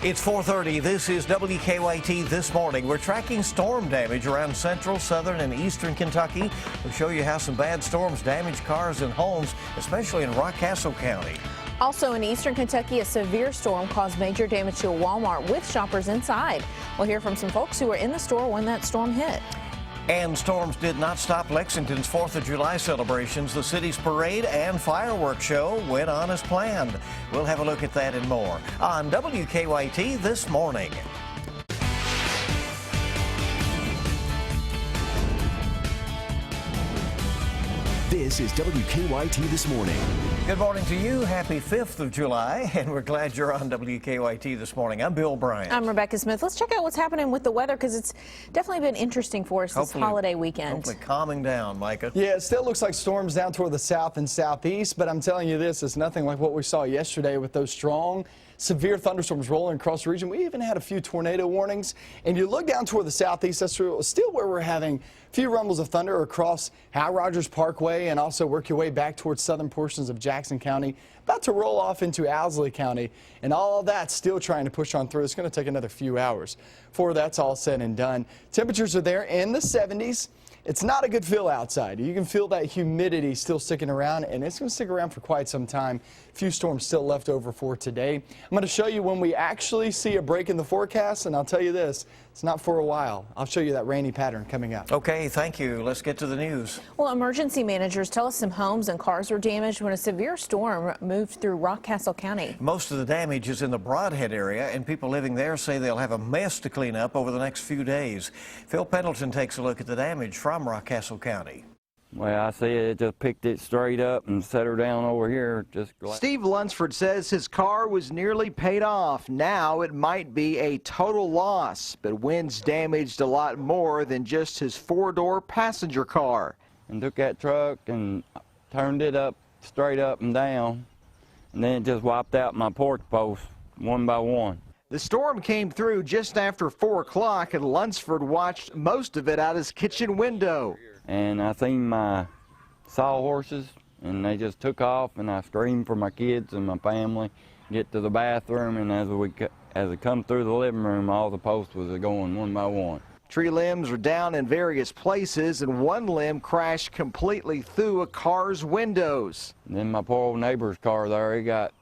It's 4:30. This is WKYT This Morning. We're tracking storm damage around central, southern, and eastern Kentucky. We'll show you how some bad storms damage cars and homes, especially in Rockcastle County. Also in eastern Kentucky, a severe storm caused major damage to a Walmart with shoppers inside. We'll hear from some folks who were in the store when that storm hit. And storms did not stop Lexington's 4th of July celebrations. The city's parade and fireworks show went on as planned. We'll have a look at that and more on WKYT This Morning. This is WKYT This Morning. Good morning to you. Happy 5th of July, and we're glad you're on WKYT This Morning. I'm Bill Bryant. I'm Rebecca Smith. Let's check out what's happening with the weather, because it's definitely been interesting for us this holiday weekend. Hopefully calming down, Micah. Yeah, it still looks like storms down toward the south and southeast, but I'm telling you this, it's nothing like what we saw yesterday with those strong, severe thunderstorms rolling across the region. We even had a few tornado warnings, and you look down toward the southeast, that's still where we're having a few rumbles of thunder across Hal Rogers Parkway, and also work your way back towards southern portions of Jackson County, about to roll off into Owsley County, and all of that's still trying to push on through. It's going to take another few hours before that's all said and done. Temperatures are there in the 70s. It's not a good feel outside. You can feel that humidity still sticking around, and it's going to stick around for quite some time. A few storms still left over for today. I'm going to show you when we actually see a break in the forecast, and I'll tell you this, it's not for a while. I'll show you that rainy pattern coming up. Okay, thank you. Let's get to the news. Well, emergency managers tell us some homes and cars were damaged when a severe storm moved through Rockcastle County. Most of the damage is in the Brodhead area, and people living there say they'll have a mess to clean up over the next few days. Phil Pendleton takes a look at the damage from Rockcastle County. Well, I see it just picked it straight up and set her down over here. Steve Lunsford says his car was nearly paid off. Now it might be a total loss, but winds damaged a lot more than just his four-door passenger car. And took that truck and turned it up, straight up and down, and then it just wiped out my porch posts one by one. The storm came through just after 4 o'clock, and Lunsford watched most of it out his kitchen window. And I seen my sawhorses, and they just took off, and I screamed for my kids and my family, get to the bathroom, and as it come through the living room, all the posts was going one by one. Tree limbs were down in various places, and one limb crashed completely through a car's windows. And then my poor old neighbor's car there, he got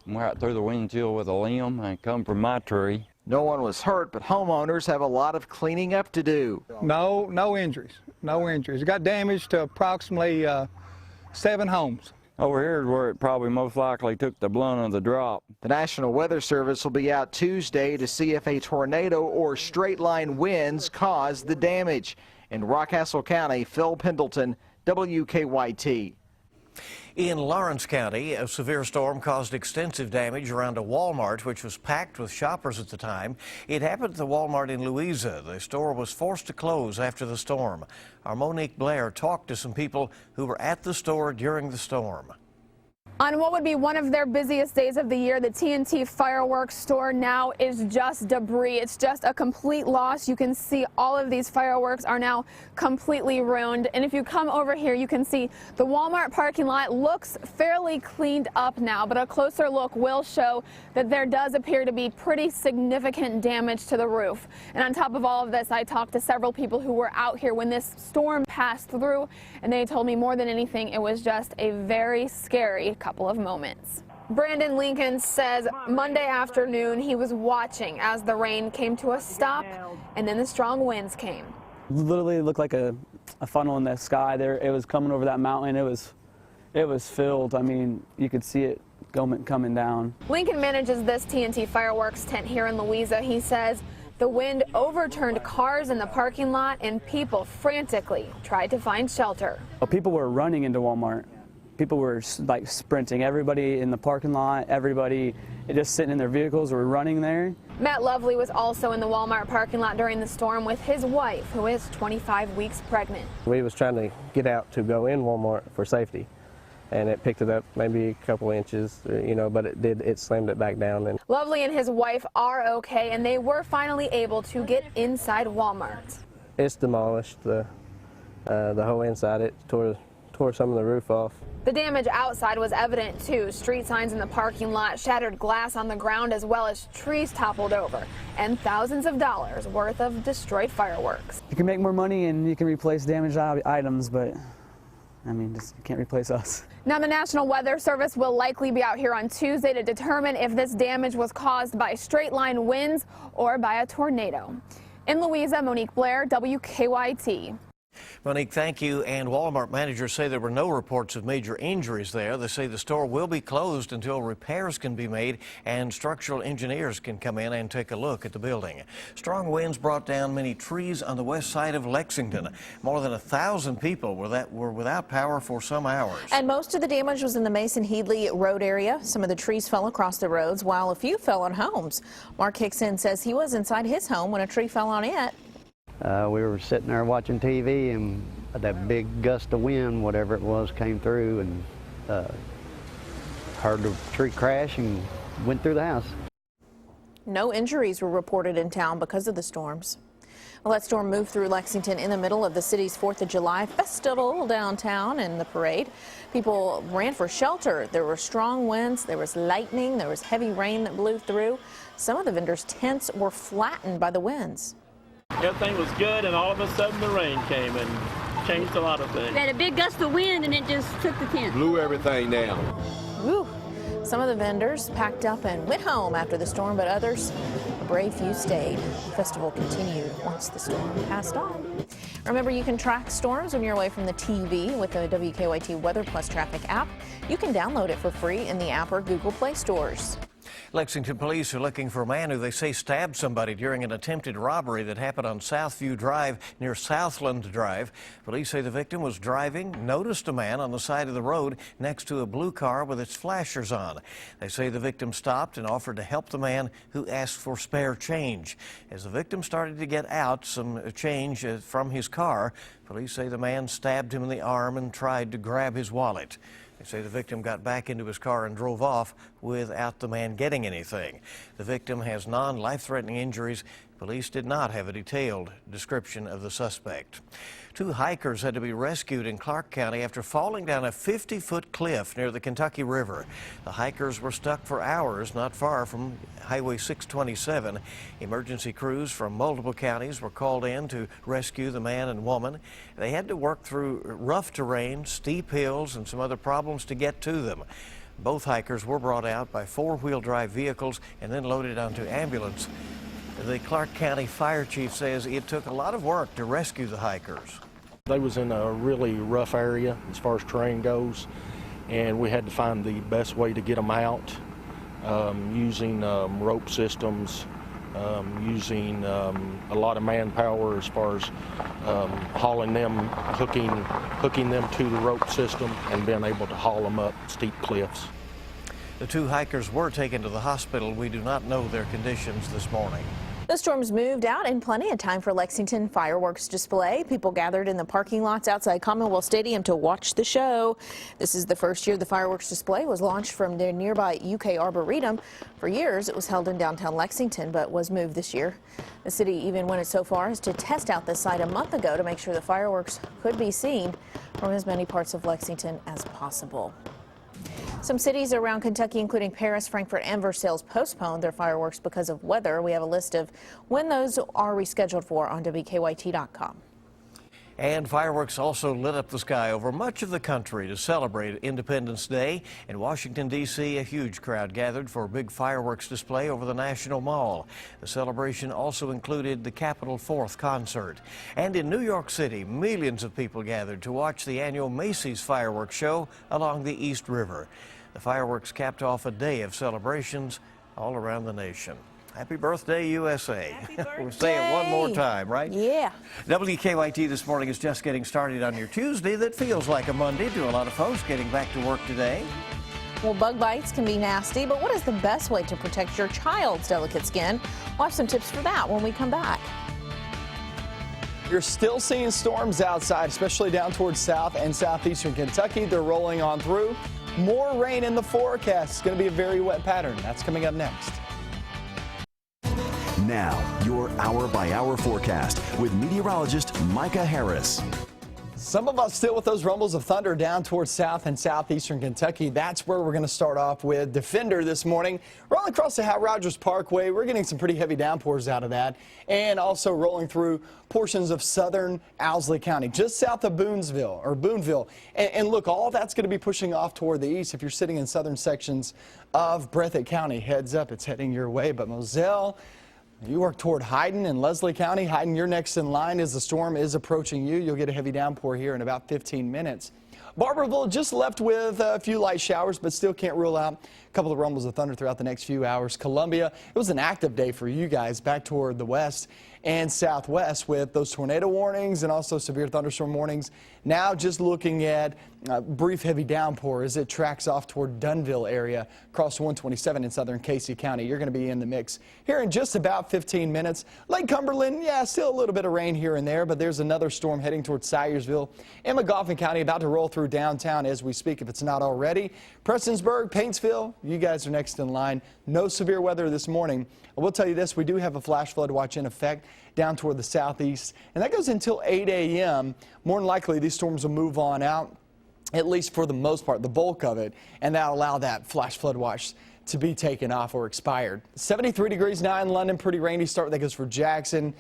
right through the windshield with a limb, and it come from my tree. No one was hurt, but homeowners have a lot of cleaning up to do. No injuries. No injuries. It got damage to approximately 7 homes. Over here is where it probably most likely took the blunt of the drop. The National Weather Service will be out Tuesday to see if a tornado or straight-line winds caused the damage. In Rockcastle County, Phil Pendleton, WKYT. In Lawrence County, a severe storm caused extensive damage around a Walmart, which was packed with shoppers at the time. It happened at the Walmart in Louisa. The store was forced to close after the storm. Our Monique Blair talked to some people who were at the store during the storm. On what would be one of their busiest days of the year, the TNT fireworks store now is just debris. It's just a complete loss. You can see all of these fireworks are now completely ruined. And if you come over here, you can see the Walmart parking lot looks fairly cleaned up now, but a closer look will show that there does appear to be pretty significant damage to the roof. And on top of all of this, I talked to several people who were out here when this storm passed through, and they told me more than anything, it was just a very scary couple of moments. Brandon Lincoln says Monday afternoon he was watching as the rain came to a stop and then the strong winds came. Literally looked like a funnel in the sky there. It was coming over that mountain. It was filled. I mean, you could see it coming down. Lincoln manages this TNT fireworks tent here in Louisa. He says the wind overturned cars in the parking lot and people frantically tried to find shelter. People were running into Walmart. People were like sprinting. Everybody in the parking lot, everybody just sitting in their vehicles were running there. Matt Lovely was also in the Walmart parking lot during the storm with his wife, who is 25 weeks pregnant. We was trying to get out to go in Walmart for safety, and it picked it up maybe a couple inches, you know, but it slammed it back down. And Lovely and his wife are okay, and they were finally able to get inside Walmart. It's demolished, the whole inside. It tore tore some of the roof off. The damage outside was evident too. Street signs in the parking lot, shattered glass on the ground, as well as trees toppled over, and thousands of dollars worth of destroyed fireworks. You can make more money and you can replace damaged items, but I mean, just you can't replace us. Now, the National Weather Service will likely be out here on Tuesday to determine if this damage was caused by straight line winds or by a tornado. In Louisa, Monique Blair, WKYT. Monique, thank you. And Walmart managers say there were no reports of major injuries there. They say the store will be closed until repairs can be made and structural engineers can come in and take a look at the building. Strong winds brought down many trees on the west side of Lexington. More than 1,000 people were without power for some hours. And most of the damage was in the Mason-Headley Road area. Some of the trees fell across the roads, while a few fell on homes. Mark Hickson says he was inside his home when a tree fell on it. We were sitting there watching TV, and that big gust of wind, whatever it was, came through and heard the tree crash and went through the house. No injuries were reported in town because of the storms. Well, that storm moved through Lexington in the middle of the city's 4th of July festival downtown and the parade. People ran for shelter. There were strong winds, there was lightning, there was heavy rain that blew through. Some of the vendors' tents were flattened by the winds. Everything was good, and all of a sudden the rain came and changed a lot of things. We had a big gust of wind, and it just took the tent. Blew everything down. Woo. Some of the vendors packed up and went home after the storm, but others, a brave few, stayed. The festival continued once the storm passed on. Remember, you can track storms when you're away from the TV with the WKYT Weather Plus Traffic app. You can download it for free in the app or Google Play stores. Lexington police are looking for a man who they say stabbed somebody during an attempted robbery that happened on Southview Drive near Southland Drive. Police say the victim was driving, noticed a man on the side of the road next to a blue car with its flashers on. They say the victim stopped and offered to help the man, who asked for spare change. As the victim started to get out some change from his car, police say the man stabbed him in the arm and tried to grab his wallet. They say the victim got back into his car and drove off without the man getting anything. The victim has non-life-threatening injuries. Police did not have a detailed description of the suspect. 2 hikers had to be rescued in Clark County after falling down a 50-foot cliff near the Kentucky River. The hikers were stuck for hours not far from Highway 627. Emergency crews from multiple counties were called in to rescue the man and woman. They had to work through rough terrain, steep hills, and some other problems to get to them. Both hikers were brought out by 4-wheel drive vehicles and then loaded onto ambulance. The Clark County Fire Chief says it took a lot of work to rescue the hikers. They was in a really rough area as far as terrain goes, and we had to find the best way to get them out, using rope systems, using a lot of manpower as far as hauling them, hooking them to the rope system, and being able to haul them up steep cliffs. The 2 hikers were taken to the hospital. We do not know their conditions this morning. The storms moved out in plenty of time for Lexington fireworks display. People gathered in the parking lots outside Commonwealth Stadium to watch the show. This is the first year the fireworks display was launched from the nearby UK Arboretum. For years, it was held in downtown Lexington, but was moved this year. The city even went so far as to test out the site a month ago to make sure the fireworks could be seen from as many parts of Lexington as possible. Some cities around Kentucky, including Paris, Frankfort, and Versailles, postponed their fireworks because of weather. We have a list of when those are rescheduled for on WKYT.com. And fireworks also lit up the sky over much of the country to celebrate Independence Day. In Washington, D.C., a huge crowd gathered for a big fireworks display over the National Mall. The celebration also included the Capitol 4th concert. And in New York City, millions of people gathered to watch the annual Macy's fireworks show along the East River. The fireworks capped off a day of celebrations all around the nation. Happy birthday, USA. Happy birthday. We'll say it one more time, right? Yeah. WKYT this morning is just getting started on your Tuesday that feels like a Monday to a lot of folks getting back to work today. Well, bug bites can be nasty, but what is the best way to protect your child's delicate skin? We'll have some tips for that when we come back. You're still seeing storms outside, especially down towards south and southeastern Kentucky. They're rolling on through. More rain in the forecast. It's going to be a very wet pattern. That's coming up next. Now, your hour-by-hour forecast with meteorologist Micah Harris. Some of us still with those rumbles of thunder down towards south and southeastern Kentucky. That's where we're going to start off with Defender this morning. Rolling across the Hal Rogers Parkway, we're getting some pretty heavy downpours out of that. And also rolling through portions of southern Owsley County, just south of Boonville. And look, all that's going to be pushing off toward the east. If you're sitting in southern sections of Breathitt County, heads up, it's heading your way. But Moselle, you work toward Hyden and Leslie County. Hyden, you're next in line as the storm is approaching you. You'll get a heavy downpour here in about 15 minutes. Barberville just left with a few light showers, but still can't rule out a couple of rumbles of thunder throughout the next few hours. Columbia, it was an active day for you guys back toward the west and southwest with those tornado warnings and also severe thunderstorm warnings. Now just looking at brief heavy downpour as it tracks off toward Dunville area across 127 in southern Casey County. You're going to be in the mix here in just about 15 minutes. Lake Cumberland, yeah, still a little bit of rain here and there, but there's another storm heading towards Syersville and McGoffin County about to roll through downtown as we speak if it's not already. Prestonsburg, Paintsville, you guys are next in line. No severe weather this morning. I will tell you this, we do have a flash flood watch in effect down toward the southeast, and that goes until 8 a.m. More than likely, these storms will move on out, at least for the most part, the bulk of it, and that'll allow that flash flood watch to be taken off or expired. 73 degrees now in London, pretty rainy start. That goes for Jackson.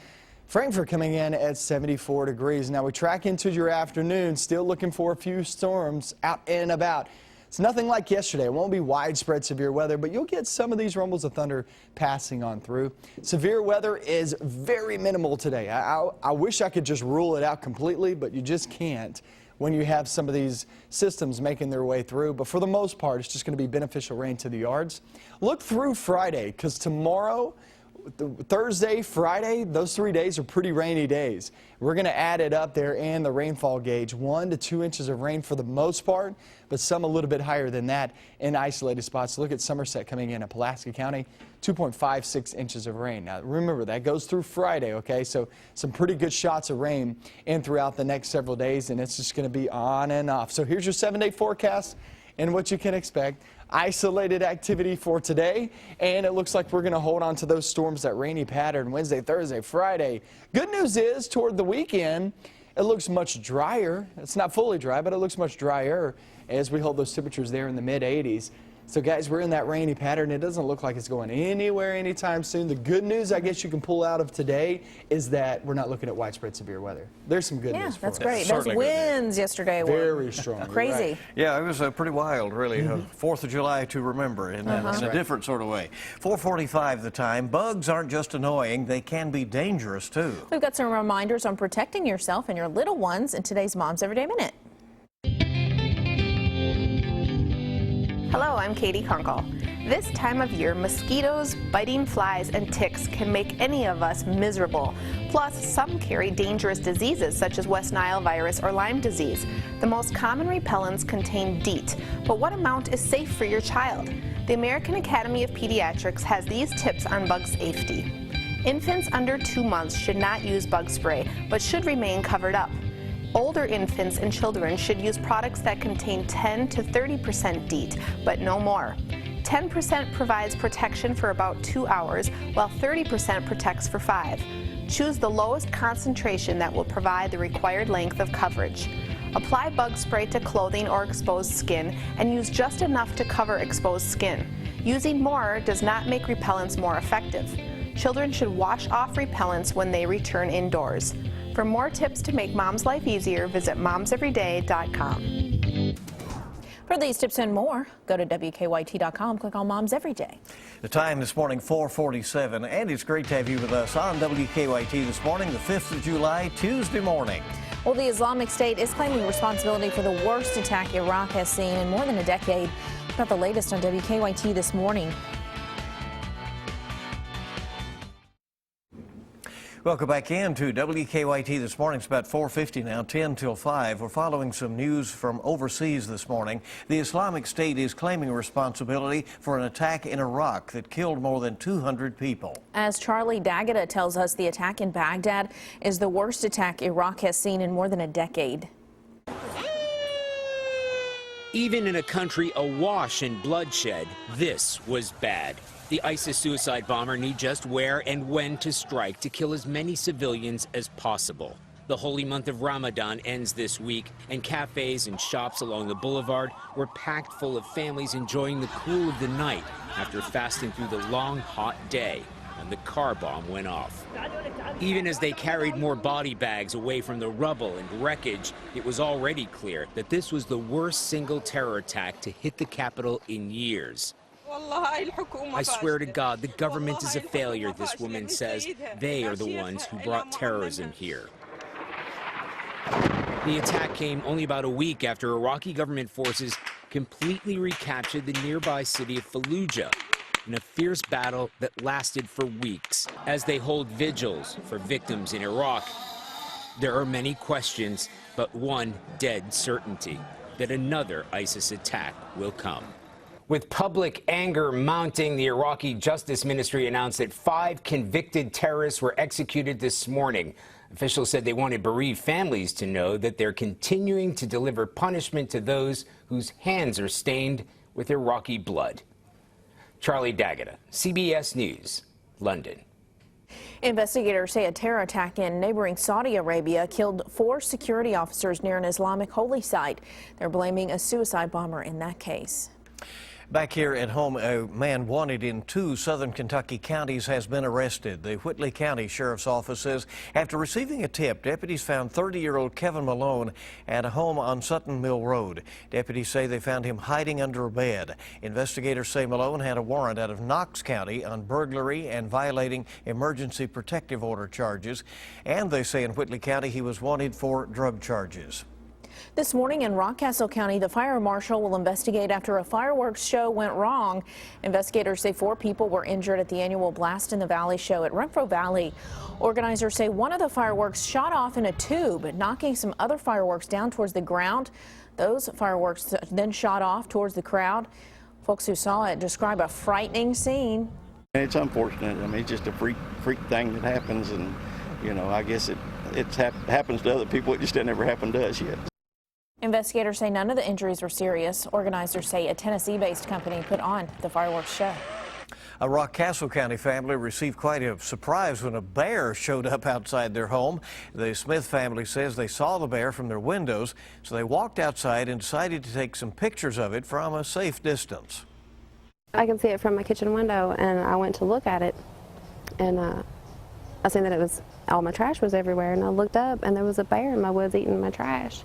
Frankfort coming in at 74 degrees. Now we track into your afternoon, still looking for a few storms out and about. It's nothing like yesterday. It won't be widespread severe weather, but you'll get some of these rumbles of thunder passing on through. Severe weather is very minimal today. I wish I could just rule it out completely, but you just can't when you have some of these systems making their way through. But for the most part, it's just going to be beneficial rain to the yards. Look through Friday, because tomorrow, Thursday, Friday, those 3 days are pretty rainy days. We're going to add it up there and the rainfall gauge, 1 to 2 inches of rain for the most part, but some a little bit higher than that in isolated spots. Look at Somerset coming in at Pulaski County, 2.56 inches of rain. Now remember, that goes through Friday, okay? So some pretty good shots of rain in throughout the next several days, and it's just going to be on and off. So here's your 7-day forecast and what you can expect. Isolated activity for today, and it looks like we're going to hold on to those storms, that rainy pattern Wednesday, Thursday, Friday. Good news is toward the weekend, it looks much drier. It's not fully dry, but it looks much drier as we hold those temperatures there in the mid-80s. So guys, we're in that rainy pattern. It doesn't look like it's going anywhere anytime soon. The good news I guess you can pull out of today is that we're not looking at widespread severe weather. There's some good news for us. That's great. Those winds yesterday were very strong. Crazy. Right. Yeah, it was pretty wild, really. 4th of July to remember in a different sort of way. 4:45 the time. Bugs aren't just annoying, they can be dangerous too. We've got some reminders on protecting yourself and your little ones in today's Mom's Everyday Minute. Hello, I'm Katie Conkle. This time of year, mosquitoes, biting flies, and ticks can make any of us miserable. Plus, some carry dangerous diseases such as West Nile virus or Lyme disease. The most common repellents contain DEET, but what amount is safe for your child? The American Academy of Pediatrics has these tips on bug safety. Infants under 2 months should not use bug spray, but should remain covered up. Older infants and children should use products that contain 10 to 30% DEET, but no more. 10% provides protection for about 2 hours, while 30% protects for 5. Choose the lowest concentration that will provide the required length of coverage. Apply bug spray to clothing or exposed skin and use just enough to cover exposed skin. Using more does not make repellents more effective. Children should wash off repellents when they return indoors. For more tips to make mom's life easier, visit momseveryday.com. For these tips and more, go to WKYT.com, click on Moms Everyday. The time this morning, 4:47, and it's great to have you with us on WKYT this morning, the 5th of July, Tuesday morning. Well, the Islamic State is claiming responsibility for the worst attack Iraq has seen in more than a decade. About the latest on WKYT this morning. Welcome back in to WKYT this morning. It's about 4:50 now, 10 till 5. We're following some news from overseas this morning. The Islamic State is claiming responsibility for an attack in Iraq that killed more than 200 people. As Charlie Daggett tells us, the attack in Baghdad is the worst attack Iraq has seen in more than a decade. Even in a country awash in bloodshed, this was bad. The ISIS suicide bomber knew just where and when to strike to kill as many civilians as possible. The holy month of Ramadan ends this week, and cafes and shops along the boulevard were packed full of families enjoying the cool of the night after fasting through the long, hot day when the car bomb went off. Even as they carried more body bags away from the rubble and wreckage, it was already clear that this was the worst single terror attack to hit the capital in years. I swear to God, the government is a failure, this woman says. They are the ones who brought terrorism here. The attack came only about a week after Iraqi government forces completely recaptured the nearby city of Fallujah in a fierce battle that lasted for weeks. As they hold vigils for victims in Iraq, there are many questions, but one dead certainty, that another ISIS attack will come. With public anger mounting, the Iraqi Justice Ministry announced that 5 convicted terrorists were executed this morning. Officials said they wanted bereaved families to know that they're continuing to deliver punishment to those whose hands are stained with Iraqi blood. Charlie D'Agata, CBS News, London. Investigators say a terror attack in neighboring Saudi Arabia killed 4 security officers near an Islamic holy site. They're blaming a suicide bomber in that case. Back here at home, a man wanted in 2 southern Kentucky counties has been arrested. The Whitley County Sheriff's Office says after receiving a tip, deputies found 30-year-old Kevin Malone at a home on Sutton Mill Road. Deputies say they found him hiding under a bed. Investigators say Malone had a warrant out of Knox County on burglary and violating emergency protective order charges. And they say in Whitley County he was wanted for drug charges. This morning in Rockcastle County, the fire marshal will investigate after a fireworks show went wrong. Investigators say 4 people were injured at the annual Blast in the Valley show at Renfro Valley. Organizers say one of the fireworks shot off in a tube, knocking some other fireworks down towards the ground. Those fireworks then shot off towards the crowd. Folks who saw it describe a frightening scene. It's unfortunate. I mean, it's just a freak thing that happens, and you know, I guess it happens to other people. It just never happened to us yet. Investigators say none of the injuries were serious. Organizers say a Tennessee-based company put on the fireworks show. A Rockcastle County family received quite a surprise when a bear showed up outside their home. The Smith family says they saw the bear from their windows, so they walked outside and decided to take some pictures of it from a safe distance. I can see it from my kitchen window, and I went to look at it, and I seen that it was all my trash was everywhere, and I looked up, and there was a bear in my woods eating my trash.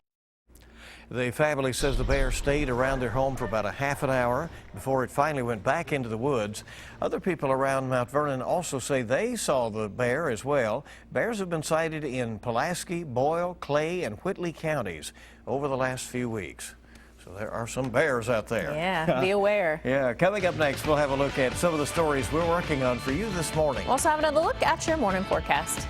The family says the bear stayed around their home for about a half an hour before it finally went back into the woods. Other people around Mount Vernon also say they saw the bear as well. Bears have been sighted in Pulaski, Boyle, Clay, and Whitley counties over the last few weeks. So there are some bears out there. Yeah, be aware. Yeah, coming up next, we'll have a look at some of the stories we're working on for you this morning. We'll also have another look at your morning forecast.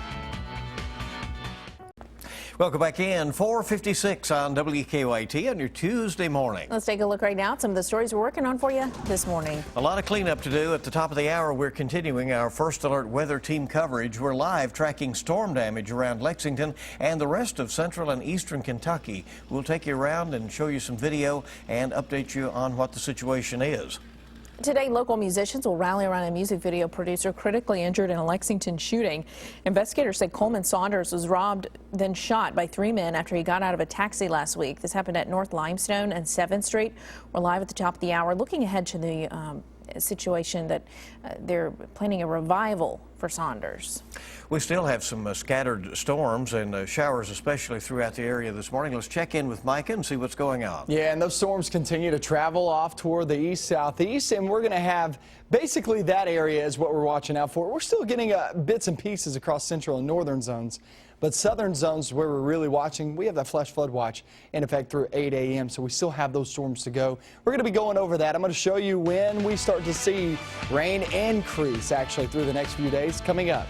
Welcome back in. 4:56 on WKYT on your Tuesday morning. Let's take a look right now at some of the stories we're working on for you this morning. A lot of cleanup to do. At the top of the hour, we're continuing our First Alert weather team coverage. We're live tracking storm damage around Lexington and the rest of central and eastern Kentucky. We'll take you around and show you some video and update you on what the situation is. Today, local musicians will rally around a music video producer critically injured in a Lexington shooting. Investigators say Coleman Saunders was robbed, then shot by 3 men after he got out of a taxi last week. This happened at North Limestone and 7th Street. We're live at the top of the hour, looking ahead to the situation that they're planning a revival for Saunders. We still have some scattered storms and showers, especially throughout the area this morning. Let's check in with Micah and see what's going on. Yeah, and those storms continue to travel off toward the east-southeast, and we're going to have basically that area is what we're watching out for. We're still getting bits and pieces across central and northern zones. But southern zones where we're really watching, we have that flash flood watch in effect through 8 a.m. So we still have those storms to go. We're going to be going over that. I'm going to show you when we start to see rain increase actually through the next few days coming up.